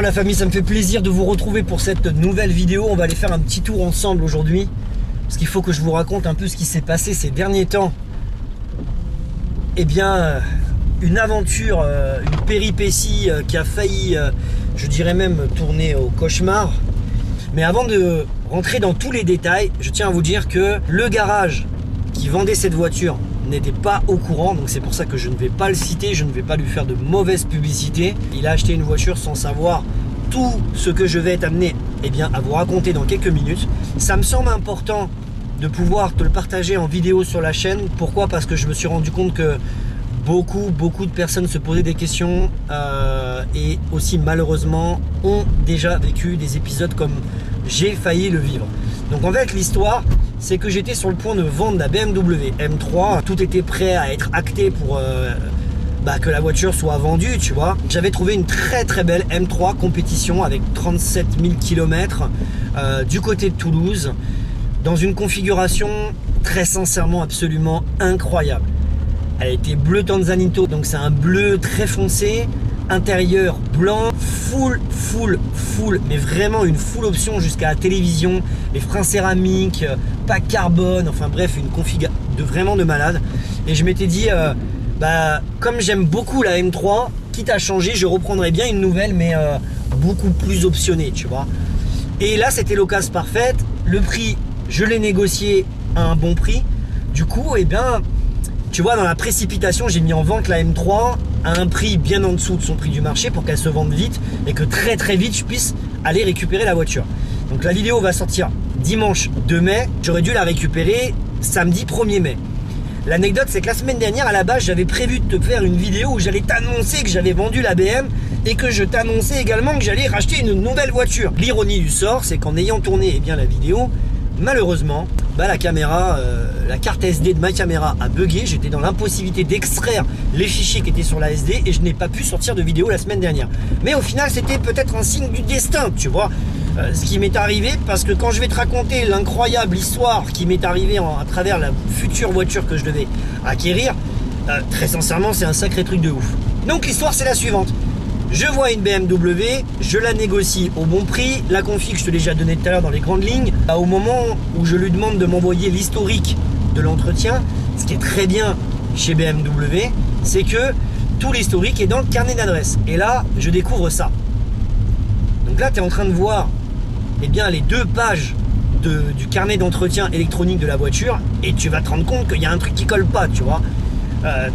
la famille, ça me fait plaisir de vous retrouver pour cette nouvelle vidéo. On va aller faire un petit tour ensemble aujourd'hui, parce qu'il faut que je vous raconte un peu ce qui s'est passé ces derniers temps. Eh bien, une aventure, une péripétie qui a failli, je dirais même, tourner au cauchemar. Mais avant de rentrer dans tous les détails, je tiens à vous dire que le garage qui vendait cette voiture n'était pas au courant, donc c'est pour ça que je ne vais pas le citer, je ne vais pas lui faire de mauvaise publicité. Il a acheté une voiture sans savoir tout ce que je vais être amené à vous raconter dans quelques minutes. Ça me semble important de pouvoir te le partager en vidéo sur la chaîne. Pourquoi? Parce que je me suis rendu compte que beaucoup de personnes se posaient des questions et aussi malheureusement ont déjà vécu des épisodes comme j'ai failli le vivre. Donc en fait l'histoire, c'est que j'étais sur le point de vendre la BMW M3. Tout était prêt à être acté pour que la voiture soit vendue, tu vois. J'avais trouvé une très belle M3 compétition avec 37 000 km du côté de Toulouse, dans une configuration très sincèrement absolument incroyable. Elle était bleu Tanzanito, donc c'est un bleu très foncé, intérieur blanc, full, mais vraiment une full option jusqu'à la télévision, les freins céramiques, pas carbone, enfin bref, une config vraiment de malade. Et je m'étais dit, comme j'aime beaucoup la M3, quitte à changer, je reprendrais bien une nouvelle, mais beaucoup plus optionnée, tu vois. Et là, c'était l'occasion parfaite. Le prix, je l'ai négocié à un bon prix. Du coup, tu vois, dans la précipitation, j'ai mis en vente la M3 à un prix bien en dessous de son prix du marché pour qu'elle se vende vite et que très vite je puisse aller récupérer la voiture. Donc la vidéo va sortir dimanche 2 mai. J'aurais dû la récupérer samedi 1er mai. L'anecdote, c'est que la semaine dernière, à la base, j'avais prévu de te faire une vidéo où j'allais t'annoncer que j'avais vendu la BM et que je t'annonçais également que j'allais racheter une nouvelle voiture. L'ironie du sort, c'est qu'en ayant tourné la vidéo, malheureusement, la caméra, la carte SD de ma caméra a bugué. J'étais dans l'impossibilité d'extraire les fichiers qui étaient sur la SD et je n'ai pas pu sortir de vidéo la semaine dernière. Mais au final, c'était peut-être un signe du destin, tu vois, ce qui m'est arrivé, parce que quand je vais te raconter l'incroyable histoire qui m'est arrivée à travers la future voiture que je devais acquérir, très sincèrement, c'est un sacré truc de ouf. Donc l'histoire, c'est la suivante. Je vois une BMW, je la négocie au bon prix. La config, je te l'ai déjà donné tout à l'heure dans les grandes lignes. Au moment où je lui demande de m'envoyer l'historique de l'entretien, ce qui est très bien chez BMW, c'est que tout l'historique est dans le carnet d'adresse. Et là, je découvre ça. Donc là, tu es en train de voir les 2 pages du carnet d'entretien électronique de la voiture et tu vas te rendre compte qu'il y a un truc qui colle pas, tu vois.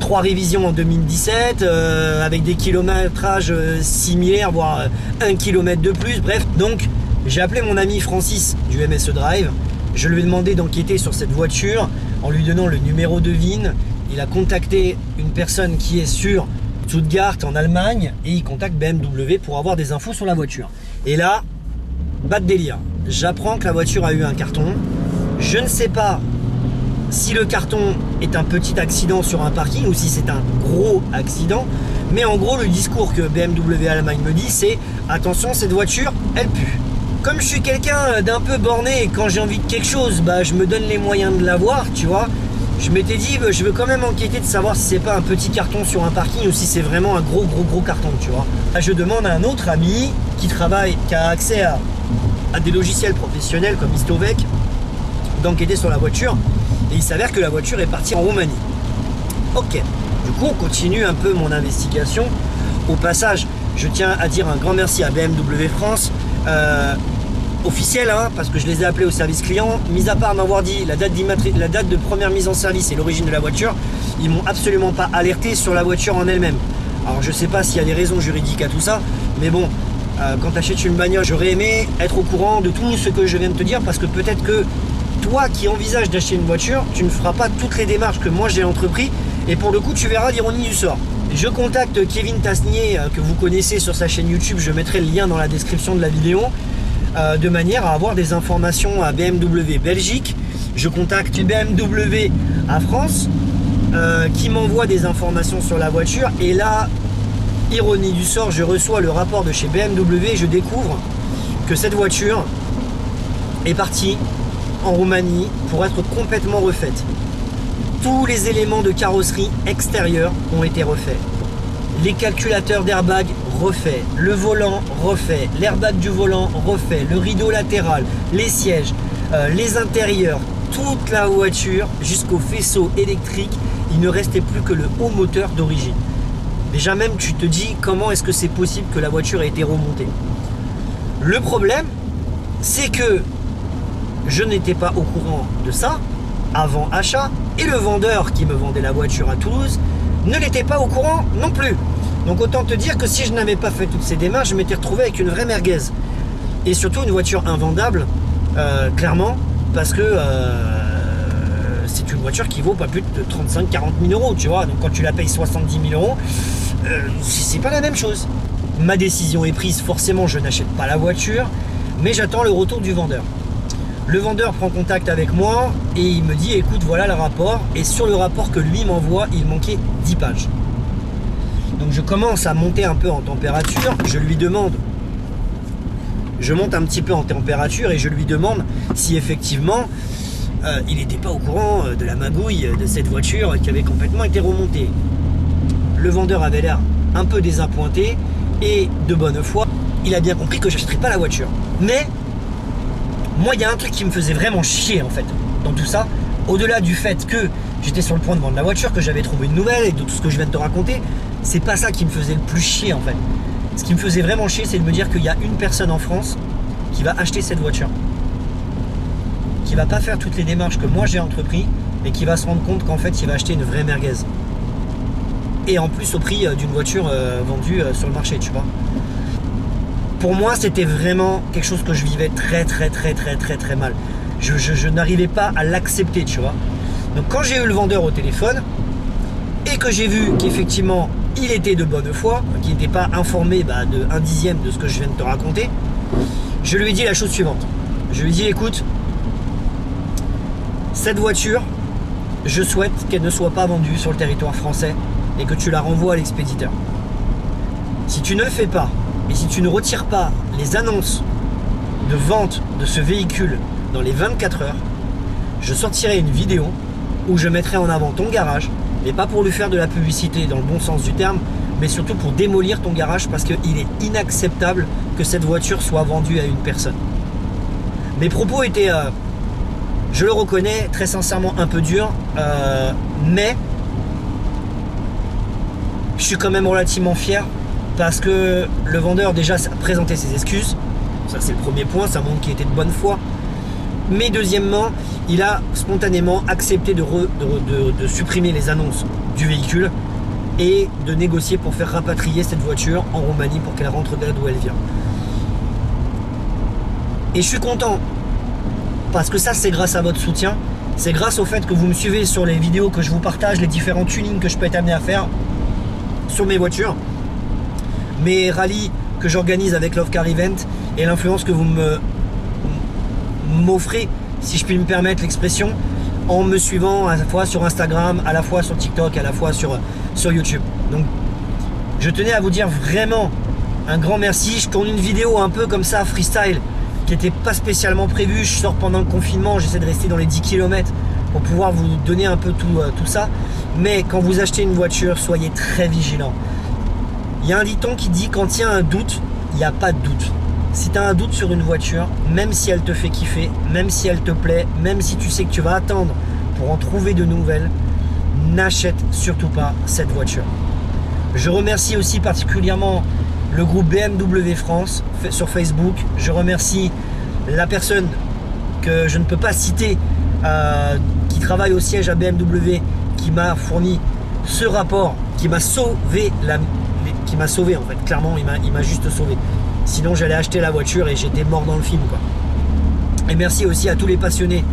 3 révisions en 2017 avec des kilométrages similaires, voire 1 km de plus. Bref, donc j'ai appelé mon ami Francis du MSE Drive. Je lui ai demandé d'enquêter sur cette voiture en lui donnant le numéro de VIN. Il a contacté une personne qui est sur Stuttgart en Allemagne et il contacte BMW pour avoir des infos sur la voiture. Et là, bas de délire, j'apprends que la voiture a eu un carton. Je ne sais pas si le carton est un petit accident sur un parking ou si c'est un gros accident, mais en gros le discours que BMW Allemagne me dit, c'est attention, cette voiture elle pue. Comme je suis quelqu'un d'un peu borné et quand j'ai envie de quelque chose, je me donne les moyens de l'avoir, tu vois. Je m'étais dit, je veux quand même enquêter de savoir si c'est pas un petit carton sur un parking ou si c'est vraiment un gros carton, tu vois. Là, je demande à un autre ami qui travaille, qui a accès à des logiciels professionnels comme Istovec, d'enquêter sur la voiture. Et il s'avère que la voiture est partie en Roumanie. Ok, du coup on continue un peu mon investigation. Au passage, je tiens à dire un grand merci à BMW France, officiel, parce que je les ai appelés au service client. Mis à part m'avoir dit la date de première mise en service et l'origine de la voiture, ils m'ont absolument pas alerté sur la voiture en elle-même. Alors je sais pas s'il y a des raisons juridiques à tout ça, mais bon, quand tu achètes une bagnole, j'aurais aimé être au courant de tout ce que je viens de te dire, parce que peut-être que toi qui envisages d'acheter une voiture, tu ne feras pas toutes les démarches que moi j'ai entrepris et pour le coup tu verras l'ironie du sort. Je contacte Kevin Tasnier que vous connaissez sur sa chaîne YouTube, je mettrai le lien dans la description de la vidéo, de manière à avoir des informations à BMW Belgique. Je contacte BMW à France qui m'envoie des informations sur la voiture et là, ironie du sort, je reçois le rapport de chez BMW et je découvre que cette voiture est partie en Roumanie pour être complètement refaite. Tous les éléments de carrosserie extérieure ont été refaits. les calculateurs d'airbag refait, le volant refait, l'airbag du volant refait, le rideau latéral, les sièges, les intérieurs, toute la voiture jusqu'au faisceau électrique, il ne restait plus que le haut moteur d'origine. Déjà même tu te dis comment est-ce que c'est possible que la voiture ait été remontée. Le problème c'est que je n'étais pas au courant de ça avant achat et le vendeur qui me vendait la voiture à Toulouse ne l'était pas au courant non plus. Donc autant te dire que si je n'avais pas fait toutes ces démarches, je m'étais retrouvé avec une vraie merguez. Et surtout une voiture invendable, clairement, parce que c'est une voiture qui vaut pas plus de 35-40 000 euros, tu vois. Donc quand tu la payes 70 000 euros, c'est pas la même chose. Ma décision est prise, forcément je n'achète pas la voiture, mais j'attends le retour du vendeur. Le vendeur prend contact avec moi et il me dit écoute voilà le rapport, et sur le rapport que lui m'envoie il manquait 10 pages. Donc je commence à monter un peu en température, je lui demande, je monte un petit peu en température et je lui demande si effectivement il n'était pas au courant de la magouille de cette voiture qui avait complètement été remontée. Le vendeur avait l'air un peu désappointé et de bonne foi, il a bien compris que je n'achèterais pas la voiture. Mais moi il y a un truc qui me faisait vraiment chier en fait dans tout ça, au-delà du fait que j'étais sur le point de vendre la voiture, que j'avais trouvé une nouvelle et de tout ce que je viens de te raconter, c'est pas ça qui me faisait le plus chier en fait. Ce qui me faisait vraiment chier, c'est de me dire qu'il y a une personne en France qui va acheter cette voiture, qui va pas faire toutes les démarches que moi j'ai entrepris et qui va se rendre compte qu'en fait il va acheter une vraie merguez. Et en plus au prix d'une voiture vendue sur le marché, tu vois. Pour moi c'était vraiment quelque chose que je vivais très mal. Je n'arrivais pas à l'accepter, tu vois. Donc quand j'ai eu le vendeur au téléphone et que j'ai vu qu'effectivement il était de bonne foi, qu'il n'était pas informé de 1/10 de ce que je viens de te raconter, je lui ai dit la chose suivante. Je lui ai dit écoute, cette voiture, je souhaite qu'elle ne soit pas vendue sur le territoire français et que tu la renvoies à l'expéditeur. Si tu ne le fais pas et si tu ne retires pas les annonces de vente de ce véhicule dans les 24 heures, je sortirai une vidéo où je mettrai en avant ton garage, et pas pour lui faire de la publicité dans le bon sens du terme, mais surtout pour démolir ton garage parce qu'il est inacceptable que cette voiture soit vendue à une personne. Mes propos étaient, je le reconnais, très sincèrement un peu durs, mais je suis quand même relativement fier parce que le vendeur déjà a présenté ses excuses. Ça c'est le premier point, ça montre qu'il était de bonne foi. Mais deuxièmement, il a spontanément accepté de supprimer les annonces du véhicule et de négocier pour faire rapatrier cette voiture en Roumanie pour qu'elle rentre de là d'où elle vient. Et je suis content parce que ça c'est grâce à votre soutien, c'est grâce au fait que vous me suivez sur les vidéos que je vous partage, les différents tunings que je peux être amené à faire sur mes voitures, mes rallyes que j'organise avec Love Car Event et l'influence que vous m'offrez, si je puis me permettre l'expression, en me suivant à la fois sur Instagram, à la fois sur TikTok, à la fois sur YouTube. Donc je tenais à vous dire vraiment un grand merci. Je tourne une vidéo un peu comme ça, freestyle, qui n'était pas spécialement prévue. Je sors pendant le confinement, j'essaie de rester dans les 10 km pour pouvoir vous donner un peu tout ça. Mais quand vous achetez une voiture, soyez très vigilants. Il y a un dicton qui dit quand il y a un doute, il n'y a pas de doute. Si tu as un doute sur une voiture, même si elle te fait kiffer, même si elle te plaît, même si tu sais que tu vas attendre pour en trouver de nouvelles, n'achète surtout pas cette voiture. Je remercie aussi particulièrement le groupe BMW France sur Facebook. Je remercie la personne que je ne peux pas citer qui travaille au siège à BMW, qui m'a fourni ce rapport, qui m'a sauvé en fait, clairement il m'a juste sauvé. Sinon j'allais acheter la voiture et j'étais mort dans le film quoi. Et merci aussi à tous les passionnés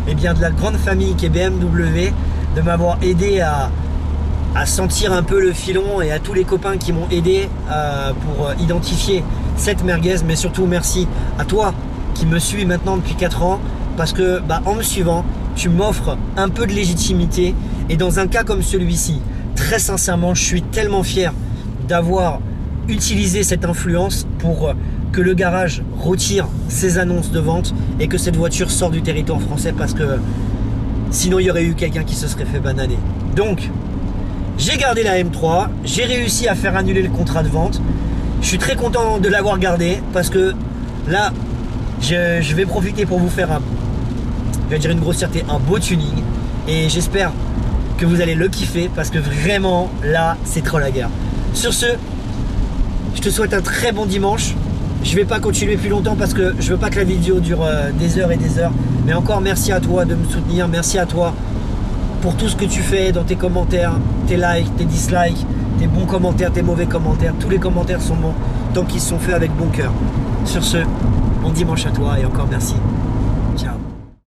de la grande famille qui est BMW de m'avoir aidé à sentir un peu le filon, et à tous les copains qui m'ont aidé pour identifier cette merguez. Mais surtout merci à toi qui me suis maintenant depuis 4 ans, parce que en me suivant tu m'offres un peu de légitimité, et dans un cas comme celui-ci, très sincèrement je suis tellement fier d'avoir utiliser cette influence pour que le garage retire ses annonces de vente et que cette voiture sorte du territoire français, parce que sinon il y aurait eu quelqu'un qui se serait fait bananer. Donc J'ai gardé la M3, j'ai réussi à faire annuler le contrat de vente. Je suis très content de l'avoir gardé parce que là, je vais profiter pour vous faire je vais dire une grossièreté, un beau tuning. Et j'espère que vous allez le kiffer parce que vraiment, là, c'est trop la guerre. Sur ce, je te souhaite un très bon dimanche. Je vais pas continuer plus longtemps parce que je veux pas que la vidéo dure des heures et des heures. Mais encore merci à toi de me soutenir, merci à toi pour tout ce que tu fais dans tes commentaires, tes likes, tes dislikes, tes bons commentaires, tes mauvais commentaires. Tous les commentaires sont bons tant qu'ils sont faits avec bon cœur. Sur ce, bon dimanche à toi et encore merci.